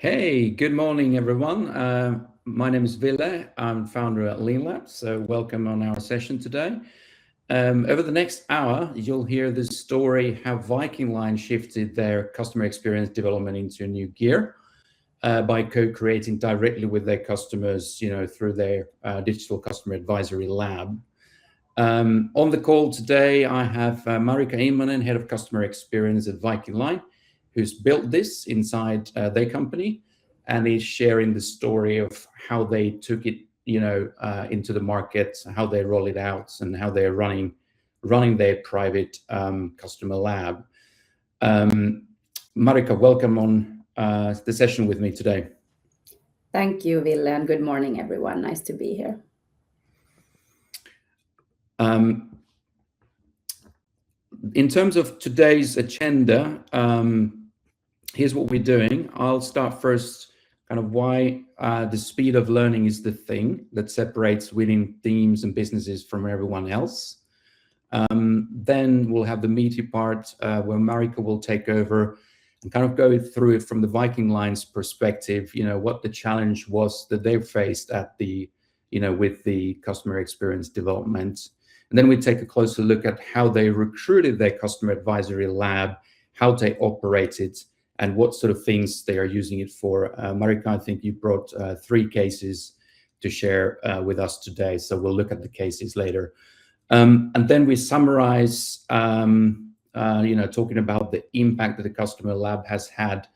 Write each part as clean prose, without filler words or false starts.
Hey, good morning, everyone. My name is Ville. I'm founder at Leanlab, so welcome on our session today. Over the next hour, you'll hear the story how Viking Line shifted their customer experience development into a new gear by co-creating directly with their customers, through their digital customer advisory lab. On the call today, I have Marika Immonen, head of customer experience at Viking Line, who's built this inside their company and is sharing the story of how they took it, into the market, how they roll it out, and how they're running their private customer lab. Marika, welcome on the session with me today. Thank you, Ville, and good morning, everyone. Nice to be here. In terms of today's agenda, here's what we're doing. I'll start first kind of why the speed of learning is the thing that separates winning teams and businesses from everyone else. Then we'll have the meaty part where Marika will take over and kind of go through it from the Viking Line's perspective, what the challenge was that they faced at the, with the customer experience development. And then we take a closer look at how they recruited their customer advisory lab, how they operated, and what sort of things they are using it for. Marika, I think you brought 3 cases to share with us today, so we'll look at the cases later. And then we summarize, talking about the impact that the customer lab has had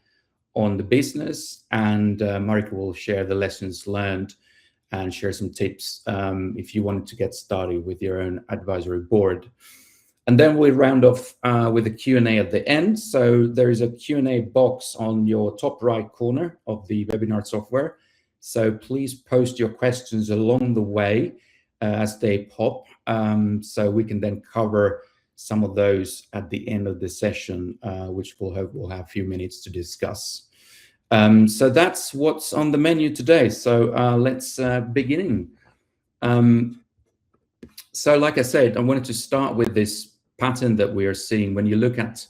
on the business, and Marika will share the lessons learned and share some tips if you wanted to get started with your own advisory board. And then we round off with a Q&A at the end. So there is a Q&A box on your top right corner of the webinar software. So please post your questions along the way as they pop, so we can then cover some of those at the end of the session, which we'll have a few minutes to discuss. So that's what's on the menu today. So let's begin. So like I said, I wanted to start with this pattern that we are seeing. When you look at,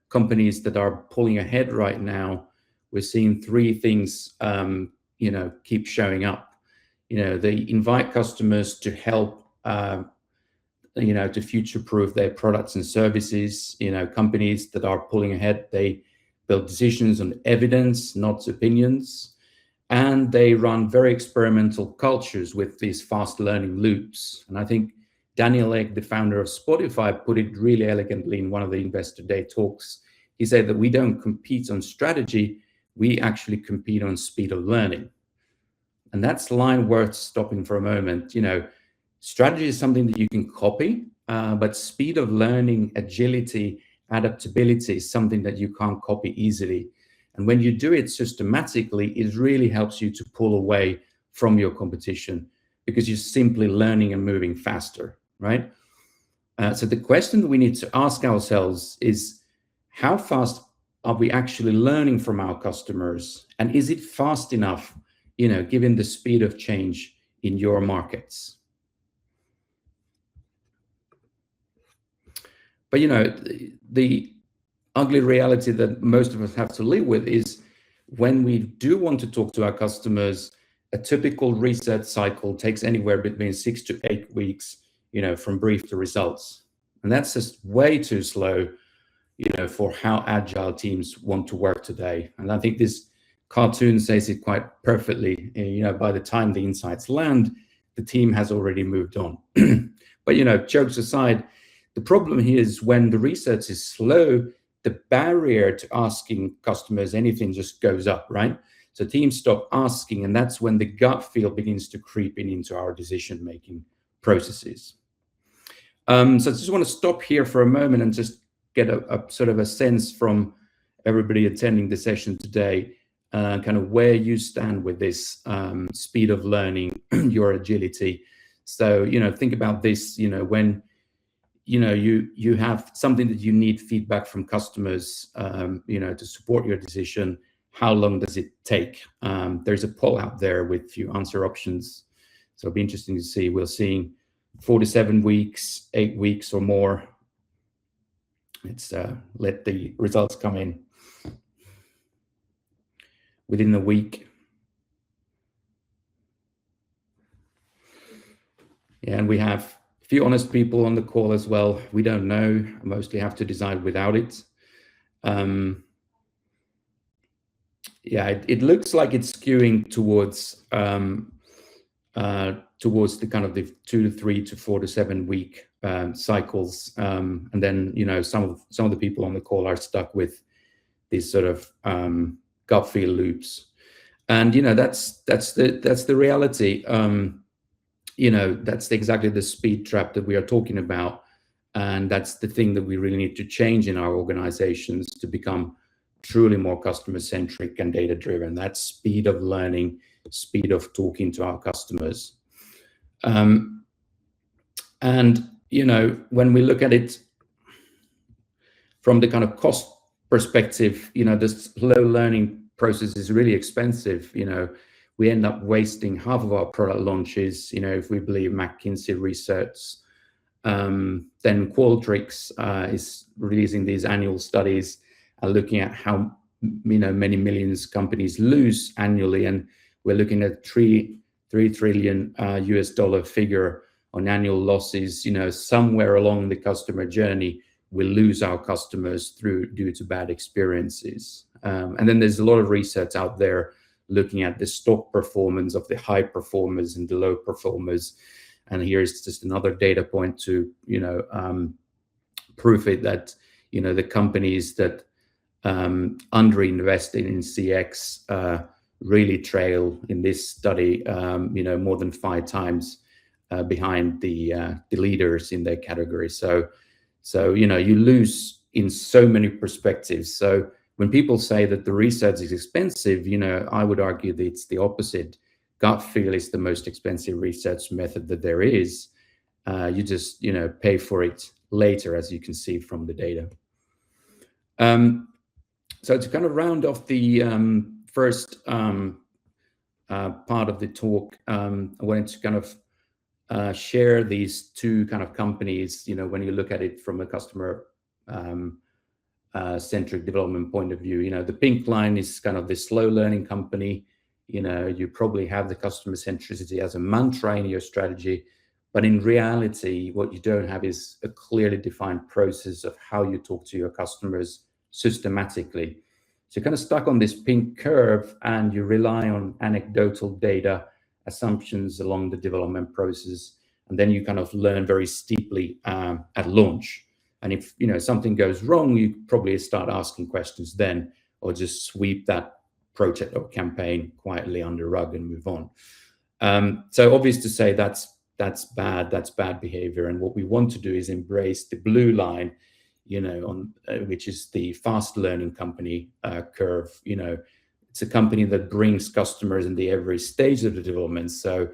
companies that are pulling ahead right now, we're seeing 3 things, keep showing up. They invite customers to help, to future-proof their products and services. Companies that are pulling ahead, they build decisions on evidence, not opinions. And they run very experimental cultures with these fast learning loops. And I think Daniel Ek, the founder of Spotify, put it really elegantly in one of the Investor Day talks. He said that we don't compete on strategy, we actually compete on speed of learning. And that's a line worth stopping for a moment. Strategy is something that you can copy, but speed of learning, agility, adaptability is something that you can't copy easily. And when you do it systematically, it really helps you to pull away from your competition because you're simply learning and moving faster, right? So the question that we need to ask ourselves is, how fast are we actually learning from our customers? And is it fast enough, given the speed of change in your markets? But, the ugly reality that most of us have to live with is when we do want to talk to our customers, a typical research cycle takes anywhere between 6 to 8 weeks, from brief to results. And that's just way too slow, for how agile teams want to work today. And I think this cartoon says it quite perfectly. By the time the insights land, the team has already moved on. But, jokes aside, the problem here is when the research is slow, the barrier to asking customers anything just goes up, right? So teams stop asking, and that's when the gut feel begins to creep into our decision-making processes. So I just want to stop here for a moment and just get a sort of a sense from everybody attending the session today, kind of where you stand with this speed of learning, your agility. So, think about this, when you have something that you need feedback from customers, to support your decision. How long does it take? There's a poll out there with a few answer options. So it'll be interesting to see. We're seeing 4 to 7 weeks, 8 weeks or more. Let's let the results come in. within a week. Yeah, and we have a few honest people on the call as well. We don't know. I mostly have to decide without it. Yeah, it looks like it's skewing towards the kind of the 2 to 3 to 4 to 7 week cycles, and then some of the people on the call are stuck with these sort of gut feel loops, and that's the reality. That's exactly the speed trap that we are talking about, and that's the thing that we really need to change in our organizations to become truly more customer centric and data driven. That's speed of learning, speed of talking to our customers. And when we look at it from the kind of cost perspective, the slow learning process is really expensive. We end up wasting half of our product launches, if we believe McKinsey research. Then Qualtrics is releasing these annual studies looking at how many millions companies lose annually, and we're looking at $3 trillion US dollar figure on annual losses. Somewhere along the customer journey, we lose our customers due to bad experiences. And then there's a lot of research out there looking at the stock performance of the high performers and the low performers. And here's just another data point to prove it, that the companies that underinvested in CX really trail in this study, more than 5 times behind the leaders in their category. So you lose in so many perspectives. So when people say that the research is expensive, I would argue that it's the opposite. Gut feel is the most expensive research method that there is. You just pay for it later, as you can see from the data. So to kind of round off the first part of the talk, I wanted to kind of share these two kind of companies. When you look at it from a customer centric development point of view, the pink line is kind of the slow learning company. You probably have the customer centricity as a mantra in your strategy, but in reality, what you don't have is a clearly defined process of how you talk to your customers systematically. So you're kind of stuck on this pink curve, and you rely on anecdotal data, assumptions along the development process, and then you kind of learn very steeply at launch. And if something goes wrong, you probably start asking questions then, or just sweep that project or campaign quietly under the rug and move on. So obvious to say that's bad behavior. And what we want to do is embrace the blue line, which is the fast learning company curve. It's a company that brings customers in every stage of the development. So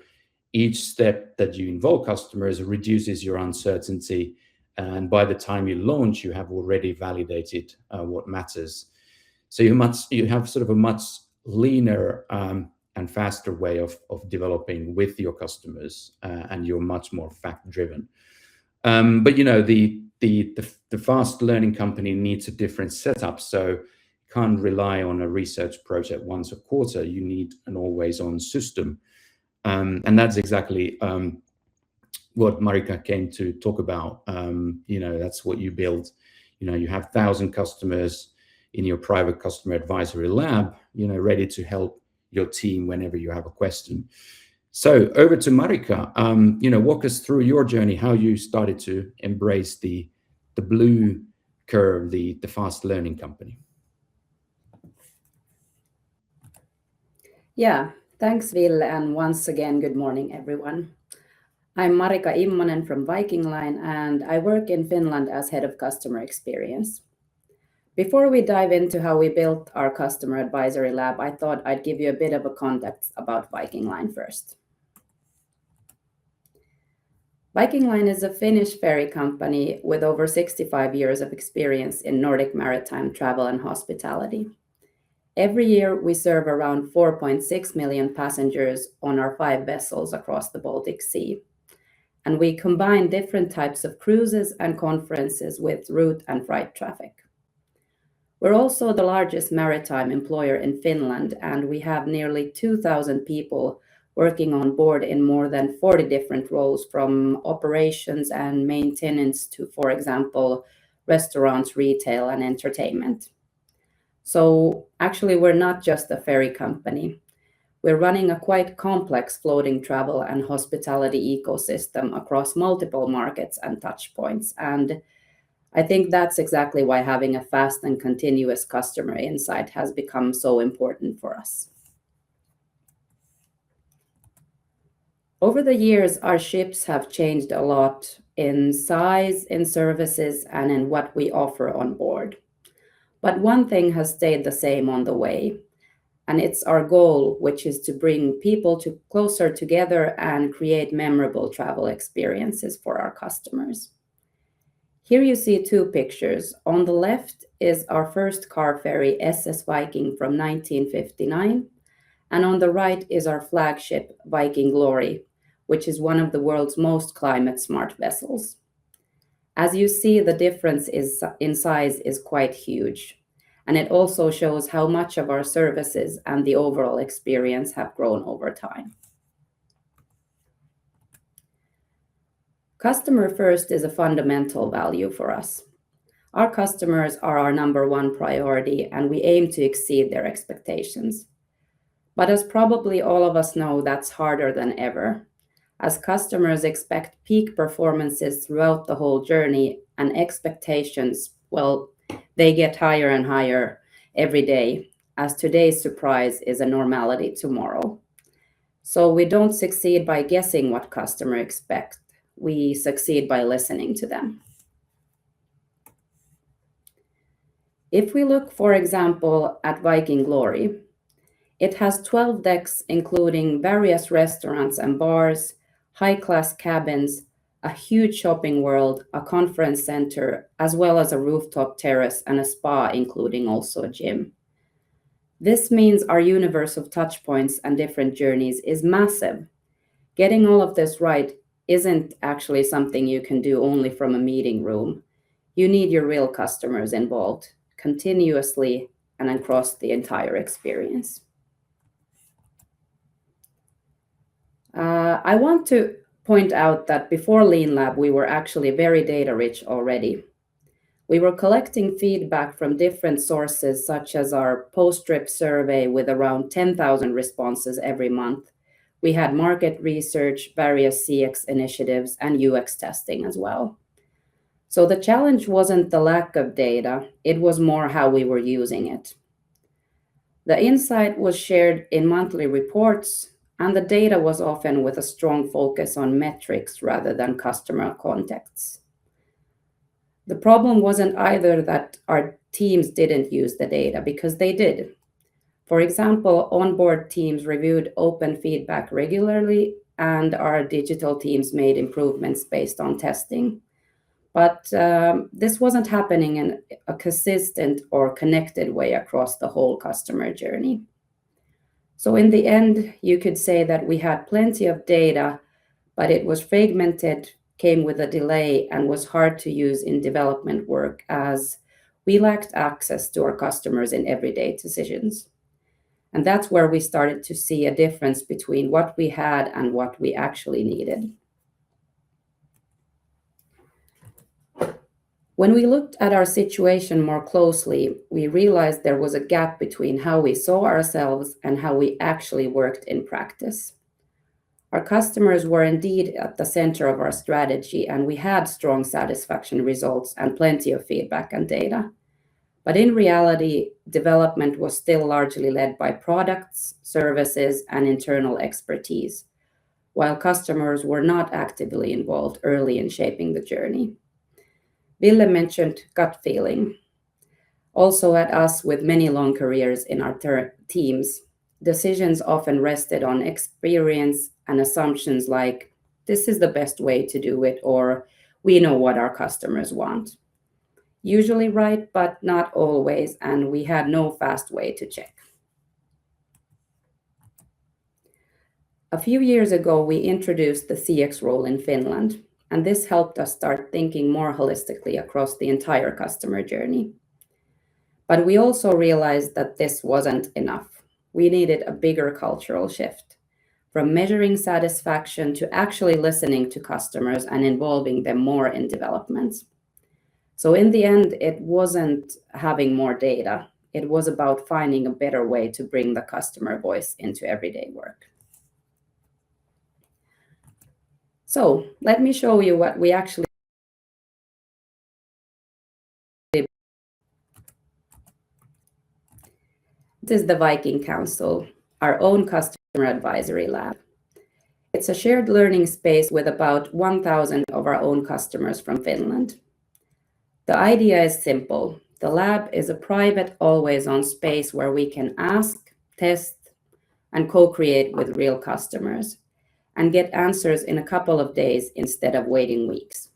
each step that you involve customers reduces your uncertainty. And by the time you launch, you have already validated what matters. So you have sort of a much leaner and faster way of developing with your customers, and you're much more fact-driven. But the fast learning company needs a different setup, so you can't rely on a research project once a quarter. You need an always-on system, and that's exactly what Marika came to talk about. That's what you build. You have 1,000 customers in your private customer advisory lab, ready to help your team whenever you have a question. So over to Marika. Walk us through your journey, how you started to embrace the blue curve, the fast learning company. Yeah, thanks, Ville, and once again, good morning, everyone. I'm Marika Immonen from Viking Line, and I work in Finland as head of customer experience. Before we dive into how we built our customer advisory lab, I thought I'd give you a bit of a context about Viking Line first. Viking Line is a Finnish ferry company with over 65 years of experience in Nordic maritime travel and hospitality. Every year, we serve around 4.6 million passengers on our 5 vessels across the Baltic Sea. And we combine different types of cruises and conferences with route and freight traffic. We're also the largest maritime employer in Finland, and we have nearly 2,000 people working on board in more than 40 different roles, from operations and maintenance to, for example, restaurants, retail, and entertainment. So actually, we're not just a ferry company. We're running a quite complex floating travel and hospitality ecosystem across multiple markets and touch points. And I think that's exactly why having a fast and continuous customer insight has become so important for us. Over the years, our ships have changed a lot in size, in services, and in what we offer on board. But one thing has stayed the same on the way, and it's our goal, which is to bring people closer together and create memorable travel experiences for our customers. Here you see two pictures. On the left is our first car ferry, SS Viking, from 1959, and on the right is our flagship, Viking Glory, which is one of the world's most climate-smart vessels. As you see, the difference in size is quite huge, and it also shows how much of our services and the overall experience have grown over time. Customer first is a fundamental value for us. Our customers are our number one priority, and we aim to exceed their expectations. But as probably all of us know, that's harder than ever, as customers expect peak performances throughout the whole journey, and expectations, well, they get higher and higher every day, as today's surprise is a normality tomorrow. So we don't succeed by guessing what customers expect. We succeed by listening to them. If we look, for example, at Viking Glory, it has 12 decks, including various restaurants and bars, high-class cabins, a huge shopping world, a conference center, as well as a rooftop terrace and a spa, including also a gym. This means our universe of touch points and different journeys is massive. Getting all of this right isn't actually something you can do only from a meeting room. You need your real customers involved continuously and across the entire experience. I want to point out that before Leanlab, we were actually very data rich already. We were collecting feedback from different sources, such as our post-trip survey with around 10,000 responses every month. We had market research, various CX initiatives, and UX testing as well. So the challenge wasn't the lack of data, it was more how we were using it. The insight was shared in monthly reports, and the data was often with a strong focus on metrics rather than customer contexts. The problem wasn't either that our teams didn't use the data, because they did. For example, onboard teams reviewed open feedback regularly, and our digital teams made improvements based on testing. But this wasn't happening in a consistent or connected way across the whole customer journey. So in the end, you could say that we had plenty of data, but it was fragmented, came with a delay, and was hard to use in development work, as we lacked access to our customers in everyday decisions. And that's where we started to see a difference between what we had and what we actually needed. When we looked at our situation more closely, we realized there was a gap between how we saw ourselves and how we actually worked in practice. Our customers were indeed at the center of our strategy, and we had strong satisfaction results and plenty of feedback and data. But in reality, development was still largely led by products, services, and internal expertise, while customers were not actively involved early in shaping the journey. Ville mentioned gut feeling. Also at us, with many long careers in our teams, decisions often rested on experience and assumptions like, this is the best way to do it, or we know what our customers want. Usually right, but not always, and we had no fast way to check. A few years ago, we introduced the CX role in Finland, and this helped us start thinking more holistically across the entire customer journey. But we also realized that this wasn't enough. We needed a bigger cultural shift, from measuring satisfaction to actually listening to customers and involving them more in development. So in the end, it wasn't having more data. It was about finding a better way to bring the customer voice into everyday work. So let me show you what we actually did. This is the Viking Council, our own customer advisory lab. It's a shared learning space with about 1,000 of our own customers from Finland. The idea is simple. The lab is a private, always-on space where we can ask, test, and co-create with real customers and get answers in a couple of days instead of waiting weeks.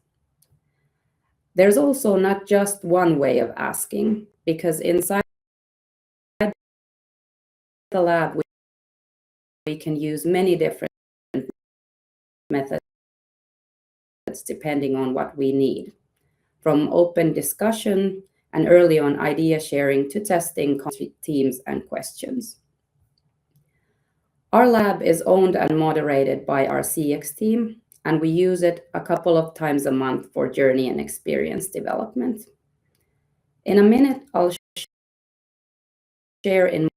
There's also not just one way of asking, because inside the lab, we can use many different methods depending on what we need, from open discussion and early on idea sharing to testing teams and questions. Our lab is owned and moderated by our CX team, and we use it a couple of times a month for journey and experience development. In a minute, I'll share in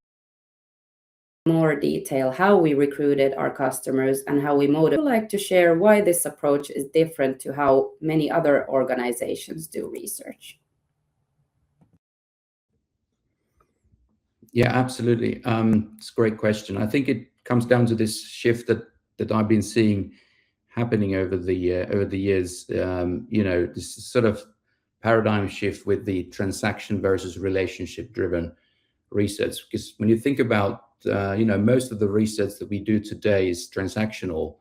more detail how we recruited our customers and how we motivate. I would like to share why this approach is different to how many other organizations do research. Yeah, absolutely. It's a great question. I think it comes down to this shift that I've been seeing happening over the years. This sort of paradigm shift with the transaction versus relationship-driven research. Because when you think about, most of the research that we do today is transactional.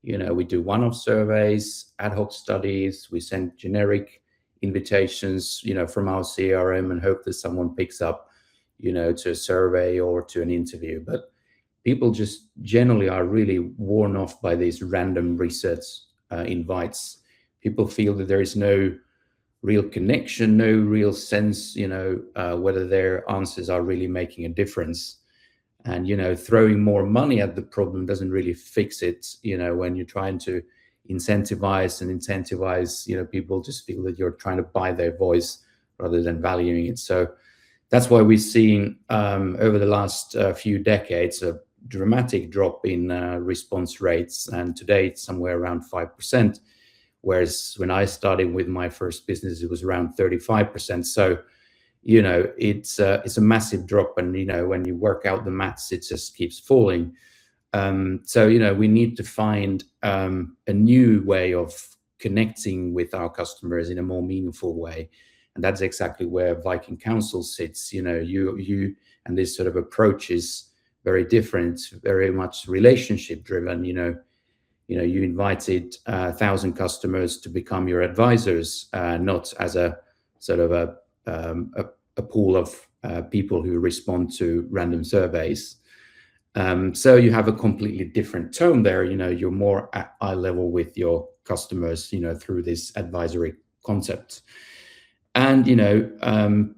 We do one-off surveys, ad hoc studies, we send generic invitations, from our CRM and hope that someone picks up, to a survey or to an interview. But people just generally are really worn off by these random research invites. People feel that there is no real connection, no real sense, whether their answers are really making a difference. And, throwing more money at the problem doesn't really fix it, when you're trying to incentivize, people just feel that you're trying to buy their voice rather than valuing it. So that's why we're seeing over the last few decades a dramatic drop in response rates, and today it's somewhere around 5%, whereas when I started with my first business it was around 35%. So it's a massive drop, and when you work out the maths it just keeps falling. So we need to find a new way of connecting with our customers in a more meaningful way. And that's exactly where Viking Council sits. You and this sort of approach is very different, very much relationship driven. You invited 1,000 customers to become your advisors, not as a sort of a pool of people who respond to random surveys. So you have a completely different tone there. You're more at eye level with your customers, through this advisory concept. And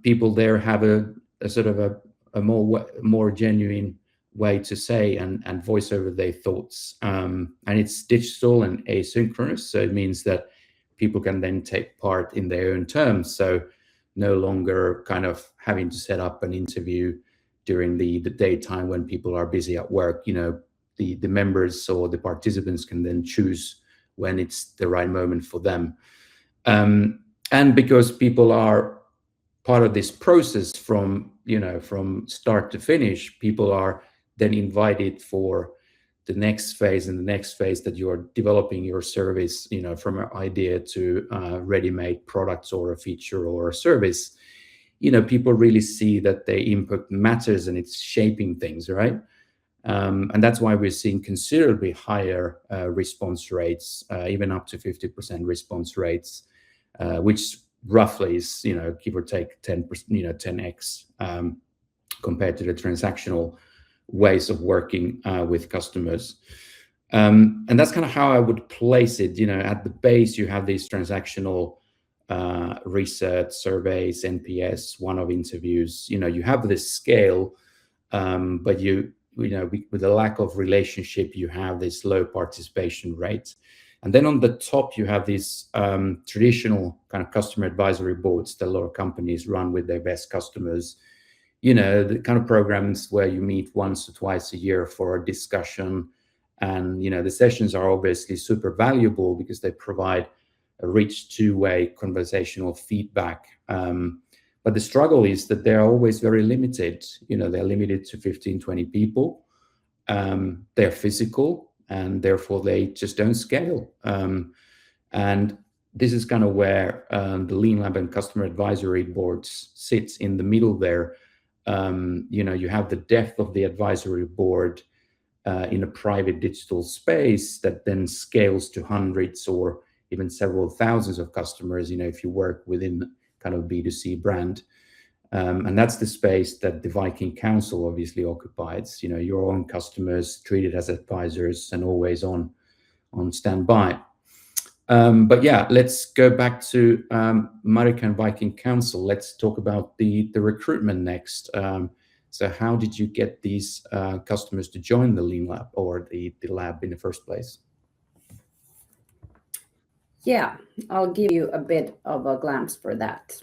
people there have a sort of a more genuine way to say and voice over their thoughts. And it's digital and asynchronous, so it means that people can then take part in their own terms. So no longer kind of having to set up an interview during the daytime when people are busy at work. The members or the participants can then choose when it's the right moment for them. And because people are part of this process from start to finish, people are then invited for the next phase and the next phase that you are developing your service, from an idea to ready-made products or a feature or a service. People really see that their input matters and it's shaping things, right? And that's why we're seeing considerably higher response rates, even up to 50% response rates, which roughly is, give or take 10x compared to the transactional ways of working with customers. And that's kind of how I would place it. At the base, you have these transactional research, surveys, NPS, one-off interviews. You have this scale, but with the lack of relationship, you have this low participation rate. And then on the top, you have these traditional kind of customer advisory boards that a lot of companies run with their best customers. The kind of programs where you meet once or twice a year for a discussion. And, the sessions are obviously super valuable because they provide a rich two-way conversational feedback. But the struggle is that they're always very limited. They're limited to 15, 20 people. They're physical, and therefore they just don't scale. And this is kind of where the Leanlab and customer advisory boards sits in the middle there. You have the depth of the advisory board in a private digital space that then scales to hundreds or even several thousands of customers, if you work within kind of B2C brand. And that's the space that the Viking Council obviously occupies, your own customers treated as advisors and always on standby. But yeah, let's go back to Marika and Viking Council. Let's talk about the recruitment next. So how did you get these customers to join the Leanlab or the lab in the first place? Yeah, I'll give you a bit of a glimpse for that.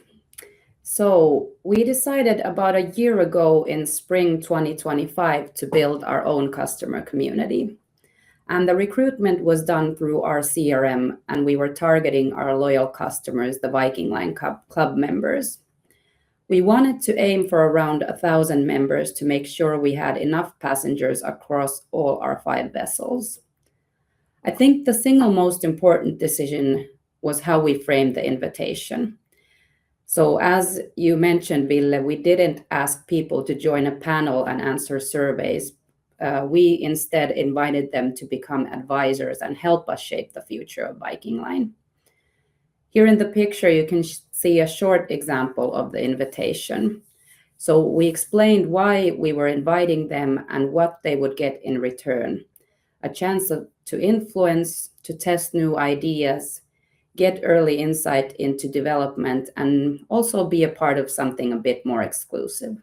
So we decided about a year ago in spring 2025 to build our own customer community. And the recruitment was done through our CRM, and we were targeting our loyal customers, the Viking Line club members. We wanted to aim for around 1,000 members to make sure we had enough passengers across all our 5 vessels. I think the single most important decision was how we framed the invitation. So as you mentioned, Ville, we didn't ask people to join a panel and answer surveys. We instead invited them to become advisors and help us shape the future of Viking Line. Here in the picture, you can see a short example of the invitation. So we explained why we were inviting them and what they would get in return. A chance to influence, to test new ideas, get early insight into development, and also be a part of something a bit more exclusive.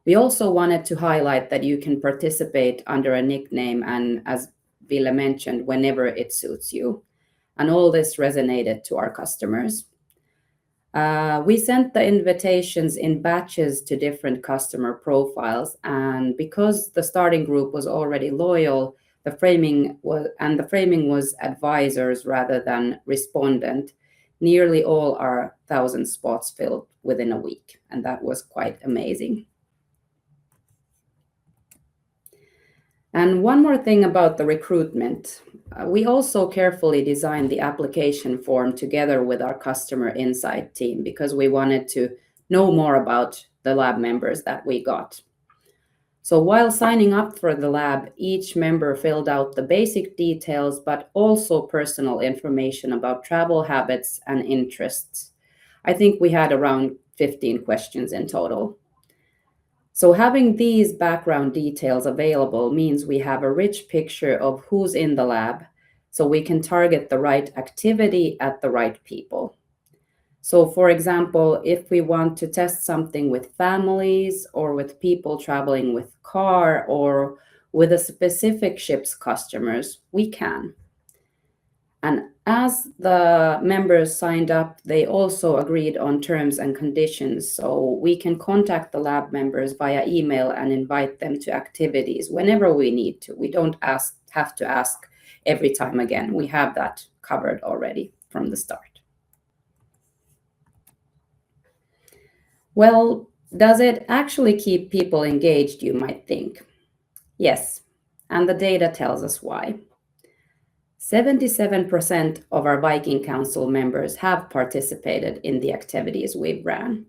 We also wanted to highlight that you can participate under a nickname and, as Ville mentioned, whenever it suits you. And all this resonated to our customers. We sent the invitations in batches to different customer profiles, and because the starting group was already loyal, the framing was advisors rather than respondent. Nearly all our 1,000 spots filled within a week, and that was quite amazing. And one more thing about the recruitment. We also carefully designed the application form together with our customer insight team because we wanted to know more about the lab members that we got. So while signing up for the lab, each member filled out the basic details, but also personal information about travel habits and interests. I think we had around 15 questions in total. So having these background details available means we have a rich picture of who's in the lab, so we can target the right activity at the right people. So for example, if we want to test something with families or with people traveling with car or with a specific ship's customers, we can. And as the members signed up, they also agreed on terms and conditions. So we can contact the lab members via email and invite them to activities whenever we need to. We don't have to ask every time again. We have that covered already from the start. Well, does it actually keep people engaged, you might think? Yes, and the data tells us why. 77% of our Viking Council members have participated in the activities we've ran.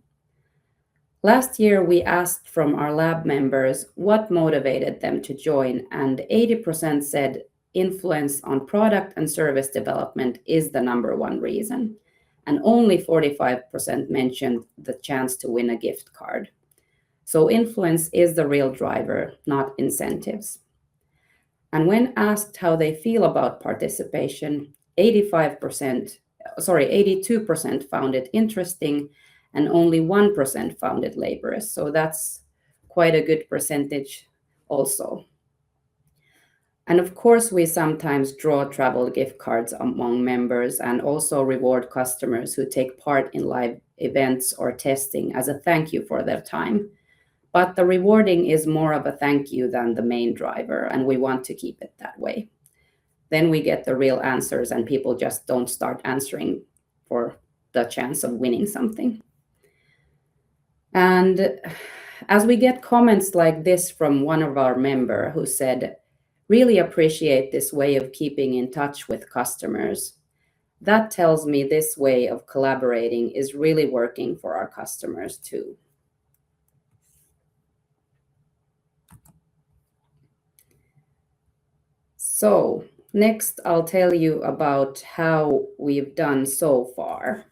Last year, we asked from our lab members what motivated them to join, and 80% said influence on product and service development is the number one reason. And only 45% mentioned the chance to win a gift card. So influence is the real driver, not incentives. And when asked how they feel about participation, 85% 82% found it interesting, and only 1% found it laborious. So that's quite a good percentage also. And of course, we sometimes draw travel gift cards among members and also reward customers who take part in live events or testing as a thank you for their time. But the rewarding is more of a thank you than the main driver, and we want to keep it that way. Then we get the real answers and people just don't start answering for the chance of winning something. And as we get comments like this from one of our members who said, really appreciate this way of keeping in touch with customers, that tells me this way of collaborating is really working for our customers too. So next, I'll tell you about how we've done so far.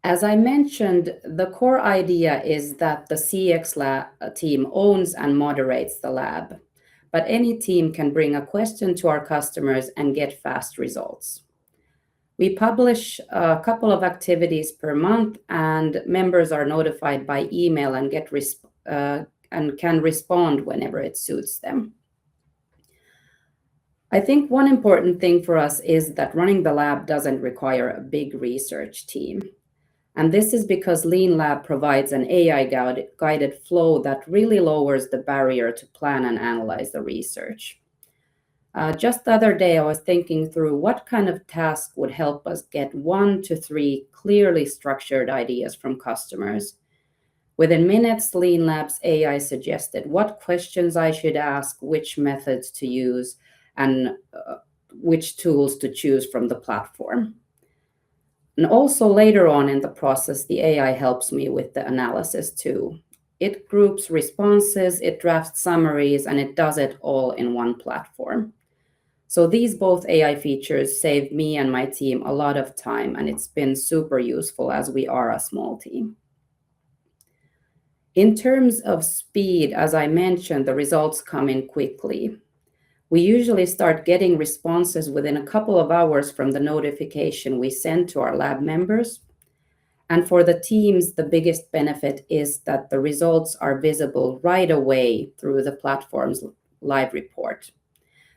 As I mentioned, the core idea is that the CX team owns and moderates the lab, but any team can bring a question to our customers and get fast results. We publish a couple of activities per month, and members are notified by email and can respond whenever it suits them. I think one important thing for us is that running the lab doesn't require a big research team. And this is because Leanlab provides an AI-guided flow that really lowers the barrier to plan and analyze the research. Just the other day, I was thinking through what kind of task would help us get 1 to 3 clearly structured ideas from customers. Within minutes, Leanlab's AI suggested what questions I should ask, which methods to use, and which tools to choose from the platform. And also later on in the process, the AI helps me with the analysis too. It groups responses, it drafts summaries, and it does it all in one platform. So these both AI features save me and my team a lot of time, and it's been super useful as we are a small team. In terms of speed, as I mentioned, the results come in quickly. We usually start getting responses within a couple of hours from the notification we send to our lab members. And for the teams, the biggest benefit is that the results are visible right away through the platform's live report.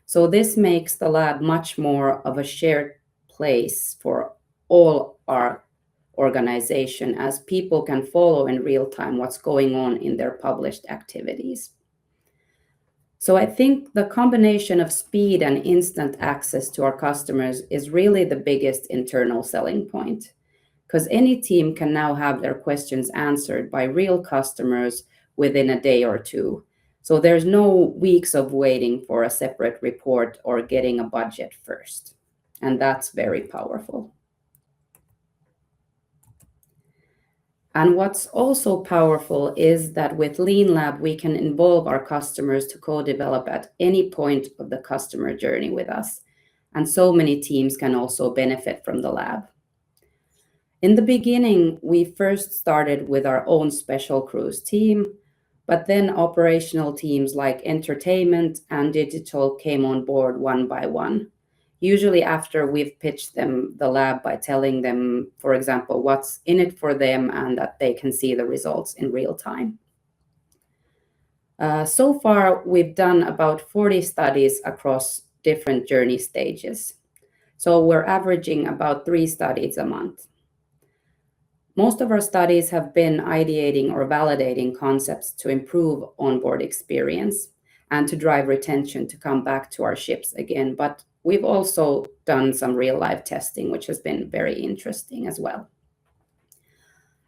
So this makes the lab much more of a shared place for all our organization, as people can follow in real time what's going on in their published activities. So I think the combination of speed and instant access to our customers is really the biggest internal selling point, because any team can now have their questions answered by real customers within a day or two. So there's no weeks of waiting for a separate report or getting a budget first. And that's very powerful. And what's also powerful is that with Leanlab, we can involve our customers to co-develop at any point of the customer journey with us. And so many teams can also benefit from the lab. In the beginning, we first started with our own special cruise team, but then operational teams like entertainment and digital came on board one by one. Usually after we've pitched them the lab by telling them, for example, what's in it for them and that they can see the results in real time. So far, we've done about 40 studies across different journey stages. So we're averaging about 3 studies a month. Most of our studies have been ideating or validating concepts to improve onboard experience and to drive retention to come back to our ships again. But we've also done some real life testing, which has been very interesting as well.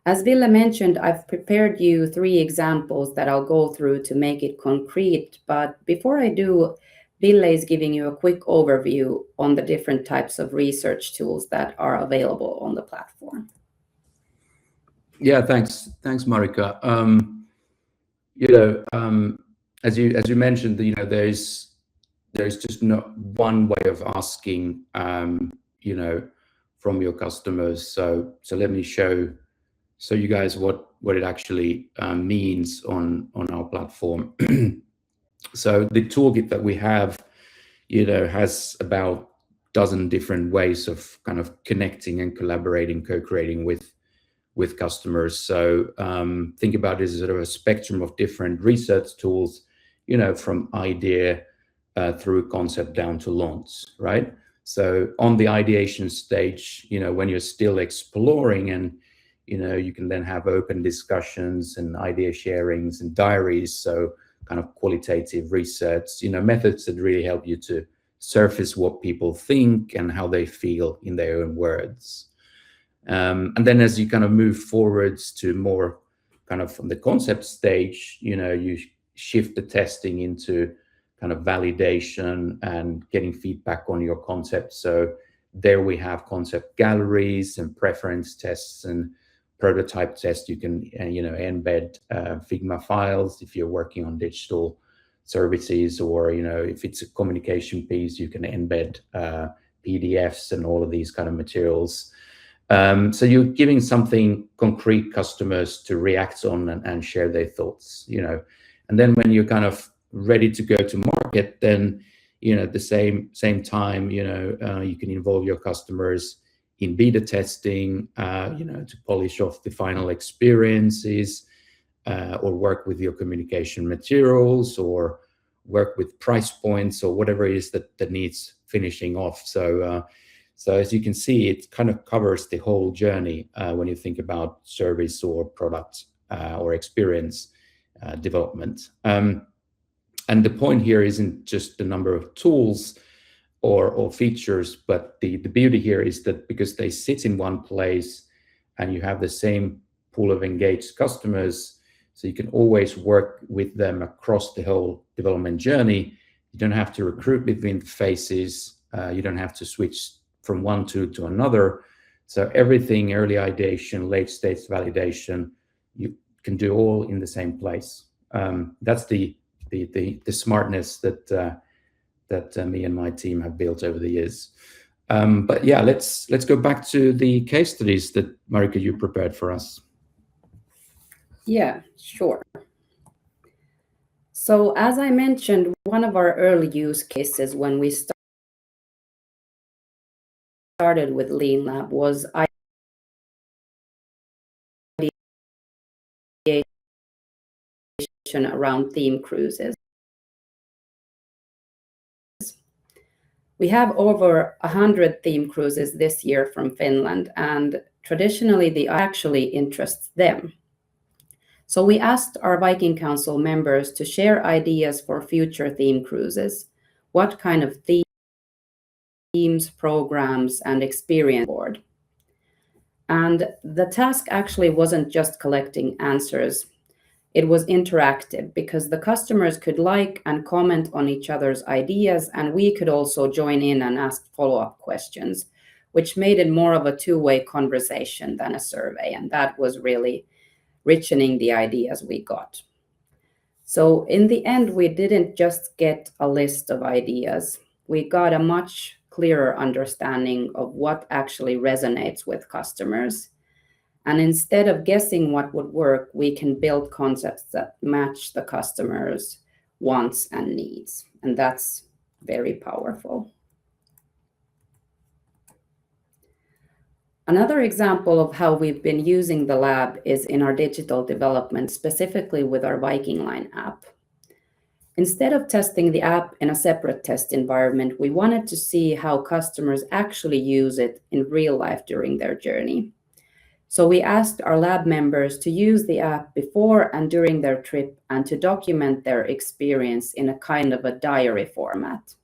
As Ville mentioned, I've prepared you 3 examples that I'll go through to make it concrete. But before I do, Ville is giving you a quick overview on the different types of research tools that are available on the platform. Yeah, thanks, Marika. As you mentioned, there's just not one way of asking, from your customers. So let me show you guys what it actually means on our platform. So the toolkit that we have, has about dozen different ways of kind of connecting and collaborating, co-creating with customers. So think about it as sort of a spectrum of different research tools, from idea through concept down to launch, right? So on the ideation stage, when you're still exploring, and you can then have open discussions and idea sharings and diaries. So kind of qualitative research, methods that really help you to surface what people think and how they feel in their own words. And then as you kind of move forwards to more kind of from the concept stage, you shift the testing into kind of validation and getting feedback on your concept. So there we have concept galleries and preference tests and prototype tests. You can embed Figma files if you're working on digital services, or if it's a communication piece, you can embed PDFs and all of these kind of materials. So you're giving something concrete customers to react on and share their thoughts, and then when you're kind of ready to go to market, then at the same time, you can involve your customers in beta testing, to polish off the final experiences, or work with your communication materials, or work with price points, or whatever it is that needs finishing off. So as you can see, it kind of covers the whole journey when you think about service or product or experience development. And the point here isn't just the number of tools or features, but the beauty here is that because they sit in one place and you have the same pool of engaged customers, so you can always work with them across the whole development journey. You don't have to recruit between phases. You don't have to switch from one tool to another. So everything, early ideation, late stage validation, you can do all in the same place. That's the smartness that me and my team have built over the years. But yeah, let's go back to the case studies that Marika, you prepared for us. Yeah, sure. So as I mentioned, one of our early use cases when we started with Leanlab was ideation around theme cruises. We have over 100 theme cruises this year from Finland, and traditionally the actually interests them. So we asked our Viking Council members to share ideas for future theme cruises. What kind of themes, programs, and experience board? And the task actually wasn't just collecting answers. It was interactive because the customers could like and comment on each other's ideas, and we could also join in and ask follow-up questions, which made it more of a two-way conversation than a survey. And that was really richening the ideas we got. So in the end, we didn't just get a list of ideas. We got a much clearer understanding of what actually resonates with customers. And instead of guessing what would work, we can build concepts that match the customer's wants and needs. And that's very powerful. Another example of how we've been using the lab is in our digital development, specifically with our Viking Line app. Instead of testing the app in a separate test environment, we wanted to see how customers actually use it in real life during their journey. So we asked our lab members to use the app before and during their trip and to document their experience in a kind of a diary format.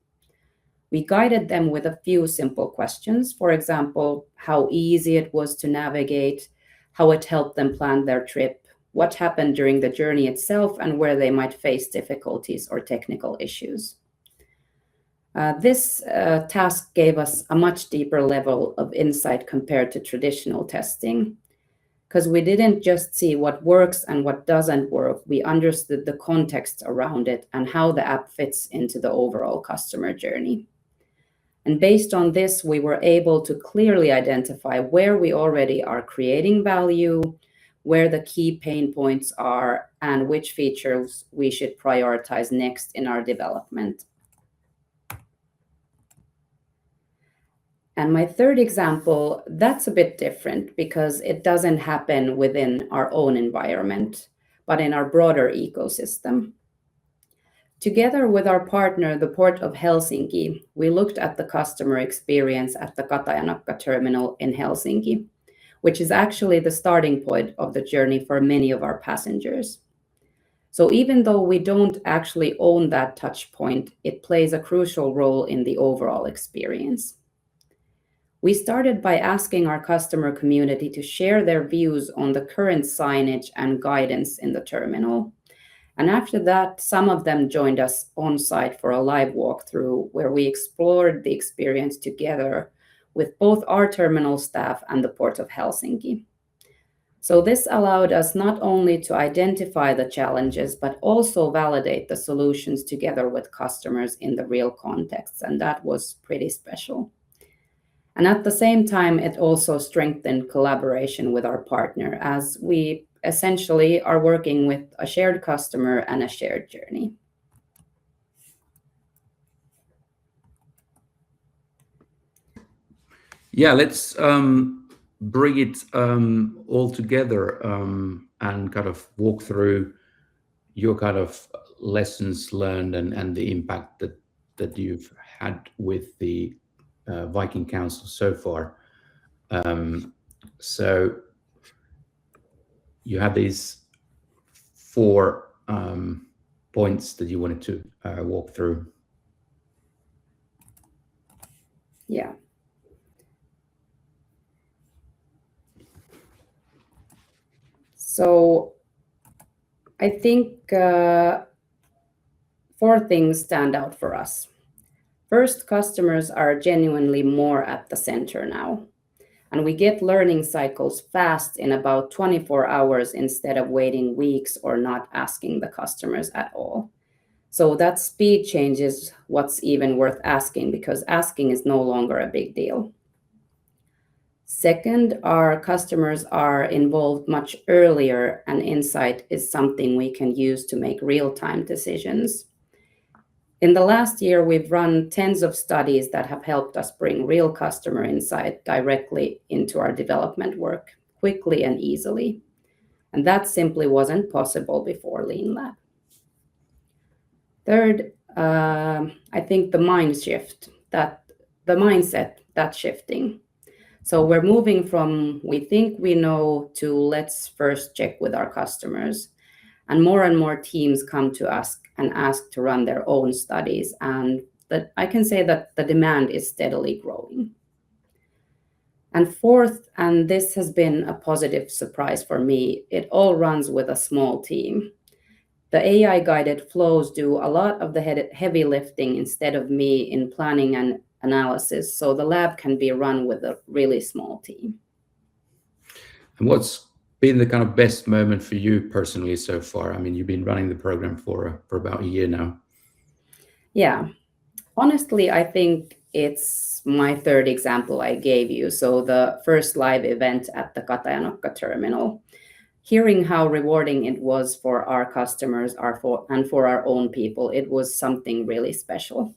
We guided them with a few simple questions. For example, how easy it was to navigate, how it helped them plan their trip, what happened during the journey itself, and where they might face difficulties or technical issues. This task gave us a much deeper level of insight compared to traditional testing, because we didn't just see what works and what doesn't work, we understood the context around it and how the app fits into the overall customer journey. And based on this, we were able to clearly identify where we already are creating value, where the key pain points are, and which features we should prioritize next in our development. And my third example, that's a bit different because it doesn't happen within our own environment, but in our broader ecosystem. Together with our partner, the Port of Helsinki, we looked at the customer experience at the Katajanokka terminal in Helsinki, which is actually the starting point of the journey for many of our passengers. So even though we don't actually own that touch point, it plays a crucial role in the overall experience. We started by asking our customer community to share their views on the current signage and guidance in the terminal. And after that, some of them joined us on site for a live walkthrough where we explored the experience together with both our terminal staff and the Port of Helsinki. So this allowed us not only to identify the challenges, but also validate the solutions together with customers in the real context, and that was pretty special. And at the same time, it also strengthened collaboration with our partner as we essentially are working with a shared customer and a shared journey. Yeah, let's bring it all together and kind of walk through your kind of lessons learned and the impact that you've had with the Viking Council so far. So you have these 4 points that you wanted to walk through. Yeah. So I think 4 things stand out for us. First, customers are genuinely more at the center now, and we get learning cycles fast in about 24 hours instead of waiting weeks or not asking the customers at all. So that speed changes what's even worth asking because asking is no longer a big deal. Second, our customers are involved much earlier, and insight is something we can use to make real-time decisions. In the last year, we've run tens of studies that have helped us bring real customer insight directly into our development work quickly and easily. And that simply wasn't possible before Leanlab. Third, I think the mindset that's shifting. So we're moving from we think we know to let's first check with our customers. And more teams come to us and ask to run their own studies. And that I can say that the demand is steadily growing. And fourth, and this has been a positive surprise for me, it all runs with a small team. The AI-guided flows do a lot of the heavy lifting instead of me in planning and analysis, so the lab can be run with a really small team. And what's been the kind of best moment for you personally so far? I mean, you've been running the program for about a year now. Yeah, honestly, I think it's my third example I gave you. So the first live event at the Katajanokka terminal. Hearing how rewarding it was for our customers and for our own people, it was something really special.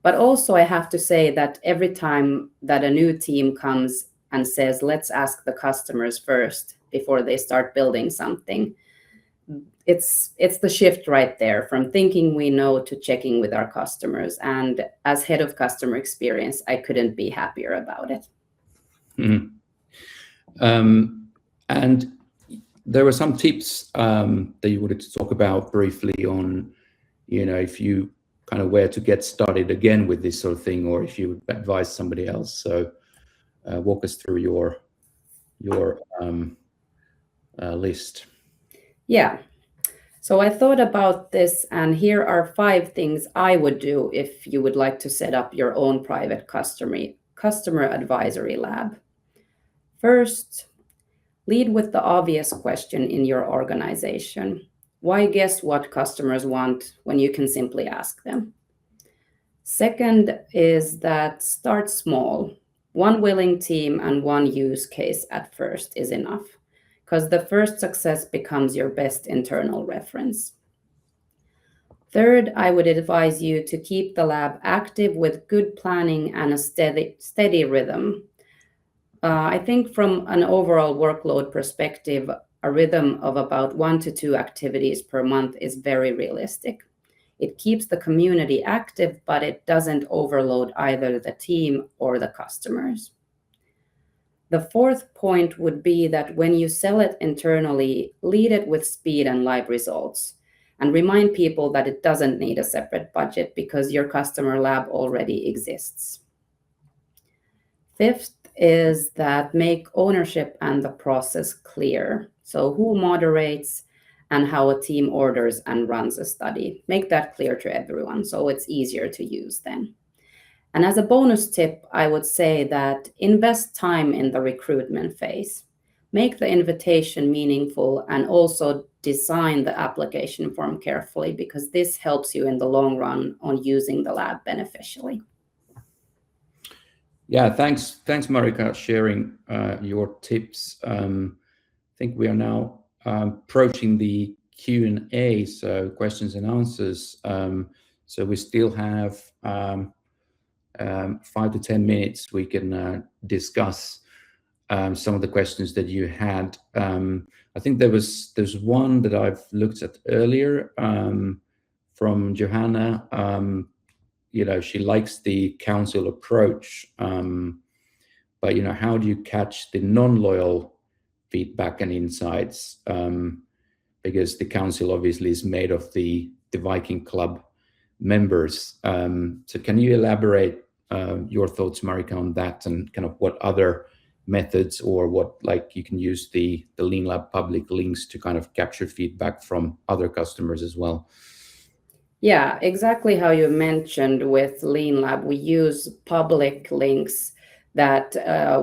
But also I have to say that every time that a new team comes and says, let's ask the customers first before they start building something, it's the shift right there from thinking we know to checking with our customers. And as head of customer experience, I couldn't be happier about it. Mm-hmm. And there were some tips that you wanted to talk about briefly on, if you kind of where to get started again with this sort of thing, or if you would advise somebody else. So walk us through your list. Yeah. So I thought about this, and here are 5 things I would do if you would like to set up your own private customer advisory lab. First, lead with the obvious question in your organization. Why guess what customers want when you can simply ask them? Second is that start small. 1 willing team and 1 use case at first is enough, because the first success becomes your best internal reference. Third, I would advise you to keep the lab active with good planning and a steady rhythm. I think from an overall workload perspective, a rhythm of about 1 to 2 activities per month is very realistic. It keeps the community active, but it doesn't overload either the team or the customers. The fourth point would be that when you sell it internally, lead it with speed and live results, and remind people that it doesn't need a separate budget because your customer lab already exists. Fifth is that make ownership and the process clear. So who moderates and how a team orders and runs a study. Make that clear to everyone so it's easier to use then. And as a bonus tip, I would say that invest time in the recruitment phase. Make the invitation meaningful and also design the application form carefully because this helps you in the long run on using the lab beneficially. Yeah, thanks, Marika, sharing your tips. I think we are now approaching the Q&A, so questions and answers. So we still have 5 to 10 minutes. We can discuss some of the questions that you had. I think there's one that I've looked at earlier from Johanna. She likes the council approach, but how do you catch the non-loyal feedback and insights? Because the council obviously is made of the Viking Club members. So can you elaborate your thoughts, Marika, on that, and kind of what other methods or what, you can use the Leanlab public links to kind of capture feedback from other customers as well? Yeah, exactly how you mentioned with Leanlab, we use public links that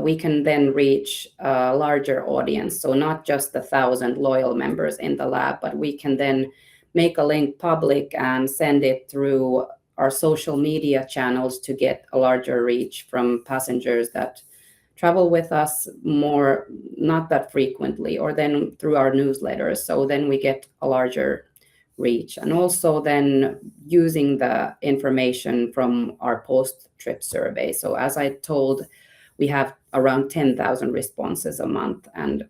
we can then reach a larger audience. So not just the 1,000 loyal members in the lab, but we can then make a link public and send it through our social media channels to get a larger reach from passengers that travel with us more, not that frequently, or then through our newsletters. So then we get a larger reach, and also then using the information from our post-trip survey. So as I told, we have around 10,000 responses a month, and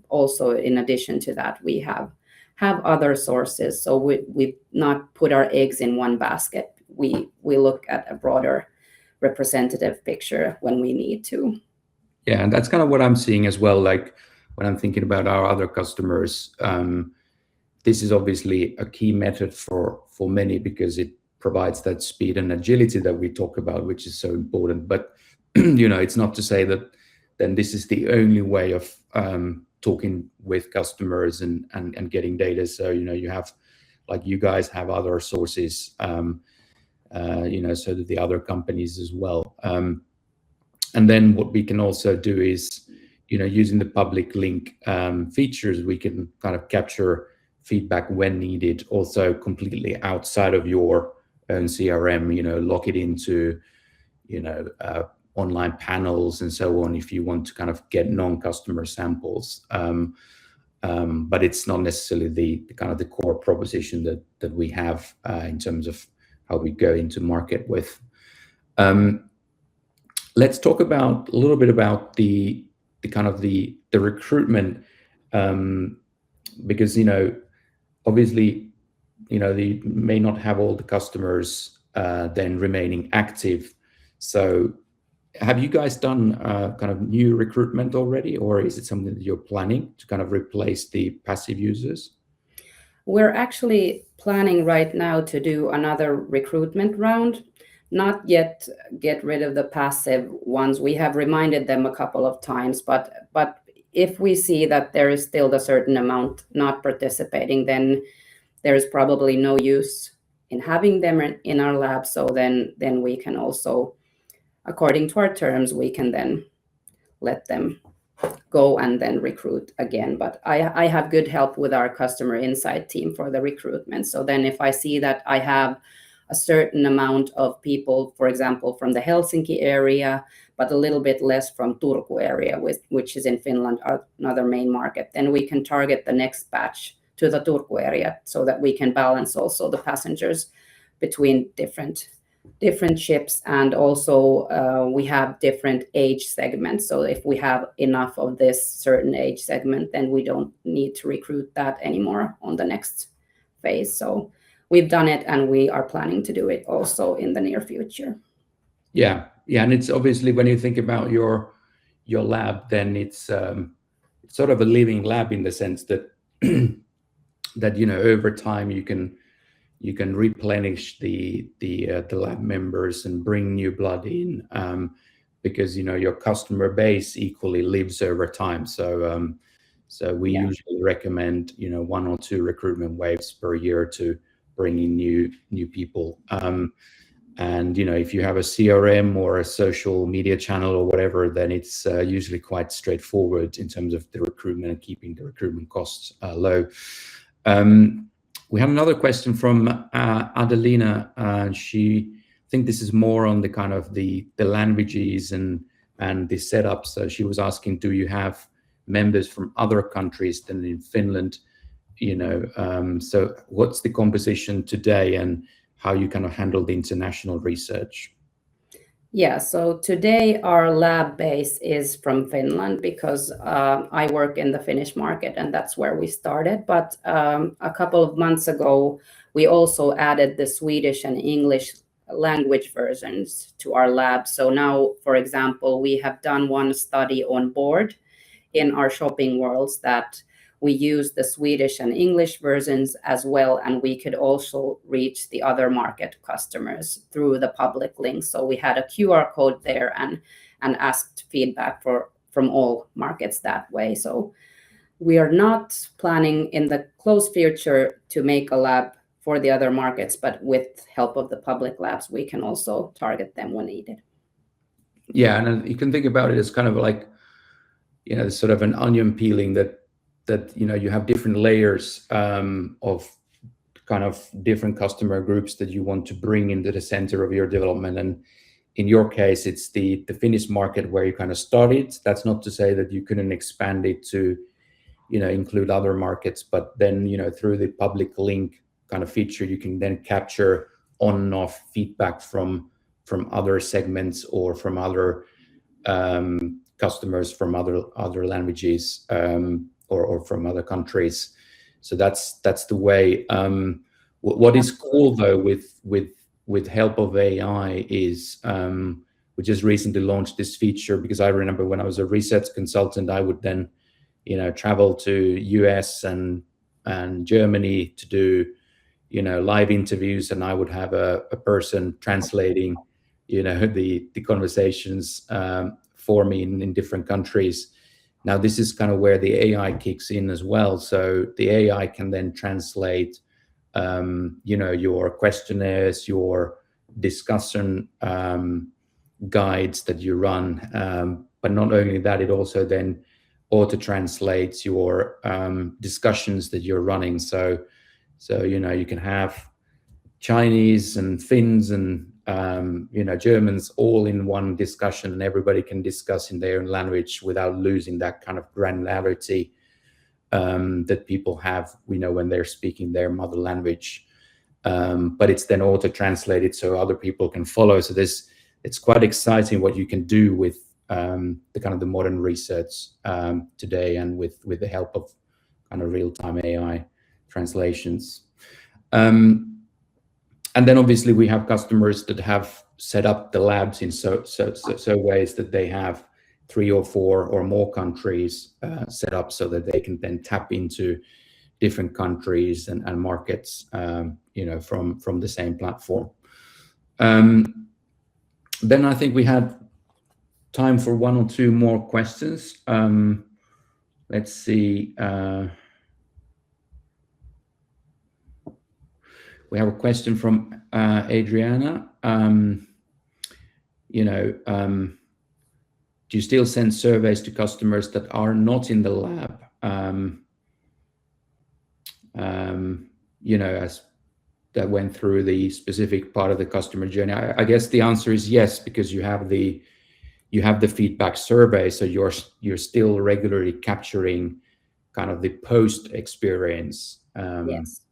also in addition to that, we have other sources. So we not put our eggs in one basket. We look at a broader representative picture when we need to. Yeah, and that's kind of what I'm seeing as well. Like when I'm thinking about our other customers, this is obviously a key method for many because it provides that speed and agility that we talk about, which is so important. But it's not to say that then this is the only way of talking with customers and getting data. So you have, like you guys have other sources, so that the other companies as well. And then what we can also do is, using the public link features, we can kind of capture feedback when needed, also completely outside of your own CRM, lock it into, online panels and so on if you want to kind of get non-customer samples. But it's not necessarily the kind of the core proposition that we have in terms of how we go into market with. Let's talk a little bit about the kind of the recruitment, because obviously they may not have all the customers then remaining active. So have you guys done kind of new recruitment already, or is it something that you're planning to kind of replace the passive users? We're actually planning right now to do another recruitment round. Not yet get rid of the passive ones. We have reminded them a couple of times, but if we see that there is still a certain amount not participating, then there is probably no use in having them in our lab. So then we can also, according to our terms, we can then let them go and then recruit again. But I have good help with our customer insight team for the recruitment. So then if I see that I have a certain amount of people, for example, from the Helsinki area, but a little bit less from Turku area, which is in Finland, another main market, then we can target the next batch to the Turku area, so that we can balance also the passengers between different ships. And also we have different age segments, so if we have enough of this certain age segment, then we don't need to recruit that anymore on the next phase. So we've done it, and we are planning to do it also in the near future. Yeah, and it's obviously, when you think about your lab, then it's sort of a living lab in the sense that that over time you can replenish the lab members and bring new blood in, because your customer base equally lives over time. So we usually recommend 1 or 2 recruitment waves per year to bring in new people. And if you have a CRM or a social media channel or whatever, then it's usually quite straightforward in terms of the recruitment and keeping the recruitment costs low. We have another question from Adelina. I think this is more on the kind of the languages and the setup. So she was asking, do you have members from other countries than in Finland? So what's the composition today, and how you kind of handle the international research? Yeah, so today our lab base is from Finland, because I work in the Finnish market, and that's where we started. But a couple of months ago, we also added the Swedish and English language versions to our lab. So now, for example, we have done one study on board in our shopping worlds that we use the Swedish and English versions as well, and we could also reach the other market customers through the public links. So we had a QR code there and asked feedback from all markets that way. So we are not planning in the close future to make a lab for the other markets, but with help of the public labs, we can also target them when needed. Yeah, and you can think about it as kind of like, sort of an onion peeling that you have different layers of kind of different customer groups that you want to bring into the center of your development. And in your case, it's the Finnish market where you kind of started. That's not to say that you couldn't expand it to, include other markets, but then, through the public link kind of feature, you can then capture on and off feedback from other segments or from other customers from other languages, or from other countries. So that's the way. What is cool though with help of AI is we just recently launched this feature, because I remember when I was a research consultant, I would then travel to US and Germany to do live interviews, and I would have a person translating the conversations for me in different countries. Now, this is kind of where the AI kicks in as well. So the AI can then translate, your questionnaires, your discussion guides that you run. But not only that, it also then auto-translates your discussions that you're running. So you can have Chinese and Finns and Germans all in one discussion, and everybody can discuss in their own language without losing that kind of granularity that people have, when they're speaking their mother language. But it's then auto-translated so other people can follow. So it's quite exciting what you can do with the kind of the modern research today, and with the help of kind of real-time AI translations. And then obviously we have customers that have set up the labs in so ways that they have 3 or 4 or more countries set up, so that they can then tap into different countries and markets, from the same platform. Then I think we had time for 1 or 2 more questions. Let's see. We have a question from Adriana. Do you still send surveys to customers that are not in the lab? As that went through the specific part of the customer journey. I guess the answer is yes, because you have the feedback survey, so you're still regularly capturing kind of the post experience. Yes.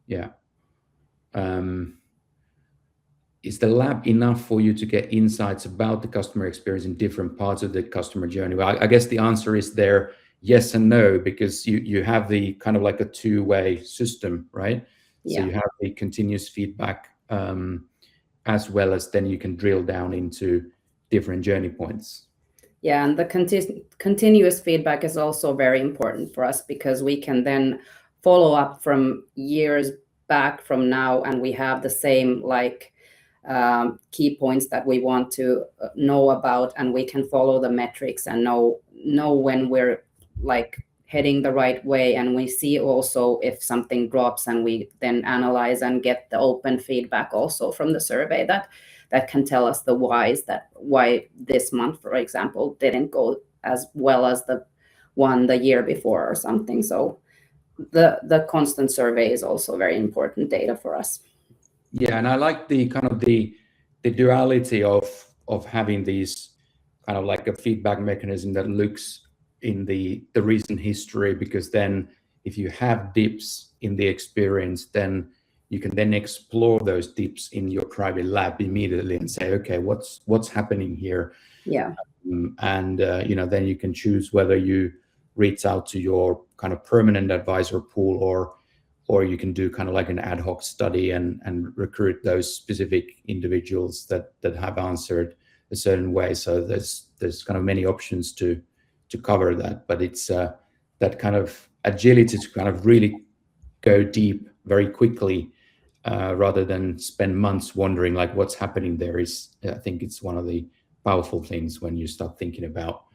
Yeah. Is the lab enough for you to get insights about the customer experience in different parts of the customer journey? Well, I guess the answer is there, yes and no, because you have the kind of like a two-way system, right? So Yeah. you have the continuous feedback, as well as then you can drill down into different journey points. Yeah, and the continuous feedback is also very important for us, because we can then follow up from years back from now, and we have the same key points that we want to know about, and we can follow the metrics and know when we're heading the right way, and we see also if something drops, and we then analyze and get the open feedback also from the survey that can tell us the why this month, for example, didn't go as well as the year before or something. So the constant survey is also very important data for us. Yeah, and I like the kind of the duality of having these kind of like a feedback mechanism that looks in the recent history, because then if you have dips in the experience, then you can then explore those dips in your private lab immediately and say, okay, what's happening here? Yeah. And then you can choose whether you reach out to your kind of permanent advisor pool, or you can do kind of like an ad hoc study and recruit those specific individuals that have answered a certain way. So there's kind of many options to cover that, but it's that kind of agility to kind of really go deep very quickly, rather than spend months wondering like what's happening there. I think it's one of the powerful things when you start thinking about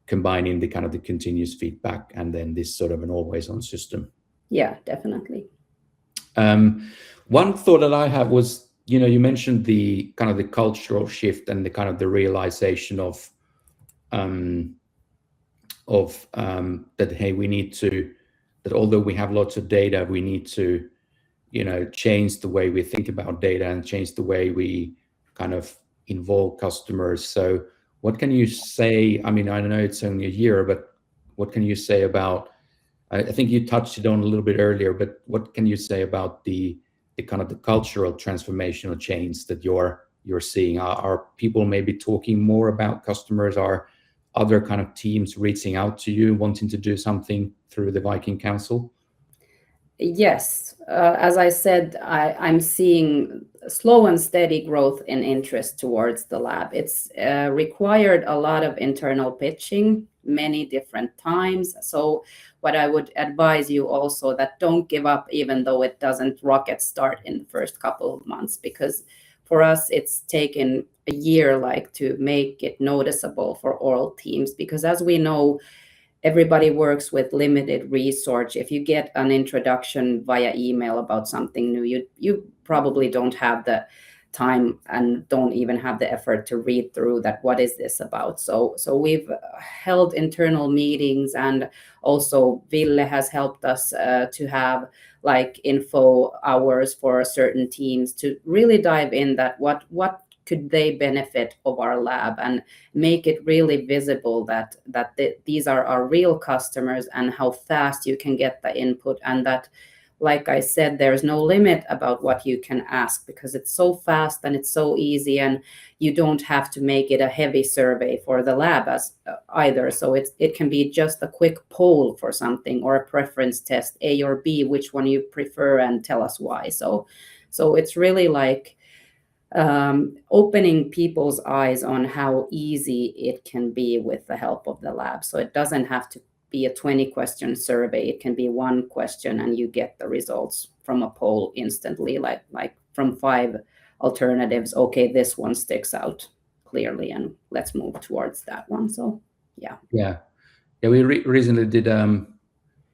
combining the kind of the continuous feedback and then this sort of an always on system. Yeah, definitely. One thought that I had was, you mentioned the kind of the cultural shift and the kind of the realization of that, hey, we need to, that although we have lots of data, we need to, change the way we think about data and change the way we kind of involve customers. So what can you say? I mean, I know it's only a year, but what can you say about, I think you touched it on a little bit earlier, but what can you say about the kind of the cultural transformational change that you're seeing? Are people maybe talking more about customers? Are other kind of teams reaching out to you, wanting to do something through the Viking Council? Yes, as I said, I'm seeing slow and steady growth in interest towards the lab. It's required a lot of internal pitching many different times. So what I would advise you also, that don't give up even though it doesn't rocket start in the first couple of months, because for us it's taken a year to make it noticeable for all teams, because as we know, everybody works with limited resource. If you get an introduction via email about something new, you probably don't have the time and don't even have the effort to read through that. What is this about? So we've held internal meetings, and also Ville has helped us to have info hours for certain teams to really dive in that what could they benefit of our lab, and make it really visible that these are our real customers, and how fast you can get the input, and that, like I said, there's no limit about what you can ask, because it's so fast and it's so easy, and you don't have to make it a heavy survey for the lab either. So it can be just a quick poll for something, or a preference test, A or B, which one you prefer, and tell us why. So it's really opening people's eyes on how easy it can be with the help of the lab. So it doesn't have to be a 20-question survey. It can be one question and you get the results from a poll instantly, like from 5 alternatives. Okay, this one sticks out clearly, and let's move towards that one. So yeah, we recently did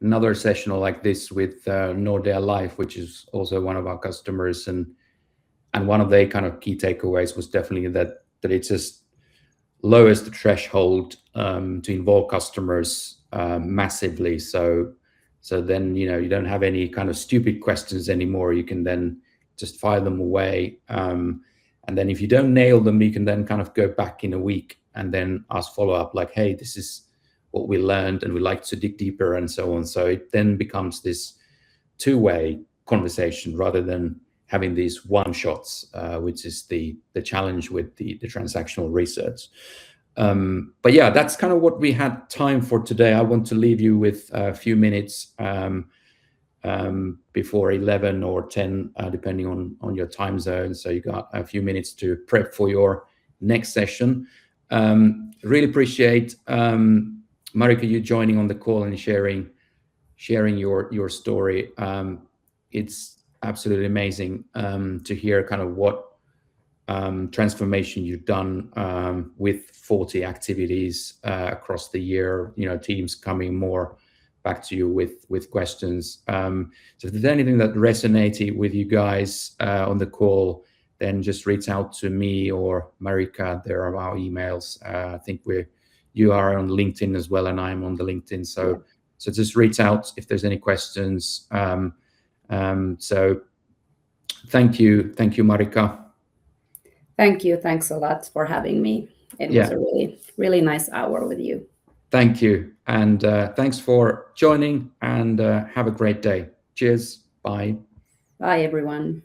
another session like this with Nordea Life, which is also one of our customers, and one of their kind of key takeaways was definitely that it just lowers the threshold to involve customers massively. So then you don't have any kind of stupid questions anymore. You can then just file them away, and then if you don't nail them, you can then kind of go back in a week and then ask follow up, like, hey, this is what we learned, and we like to dig deeper, and so on. So it then becomes this two-way conversation rather than having these one-shots, which is the challenge with the transactional research. But yeah, that's kind of what we had time for today. I want to leave you with a few minutes before 11 or 10, depending on your time zone. So you got a few minutes to prep for your next session. Really appreciate Marika, you joining on the call and sharing your story. It's absolutely amazing to hear kind of what transformation you've done with 40 activities across the year, teams coming more back to you with questions. So if there's anything that resonated with you guys on the call, then just reach out to me or Marika. There are our emails. I think you are on LinkedIn as well, and I'm on the LinkedIn. So just reach out if there's any questions. So thank you, Marika. Thank you. Thanks a lot for having me. It was a really, really nice hour with you. Thank you. And thanks for joining, and have a great day. Cheers. Bye. Bye, everyone.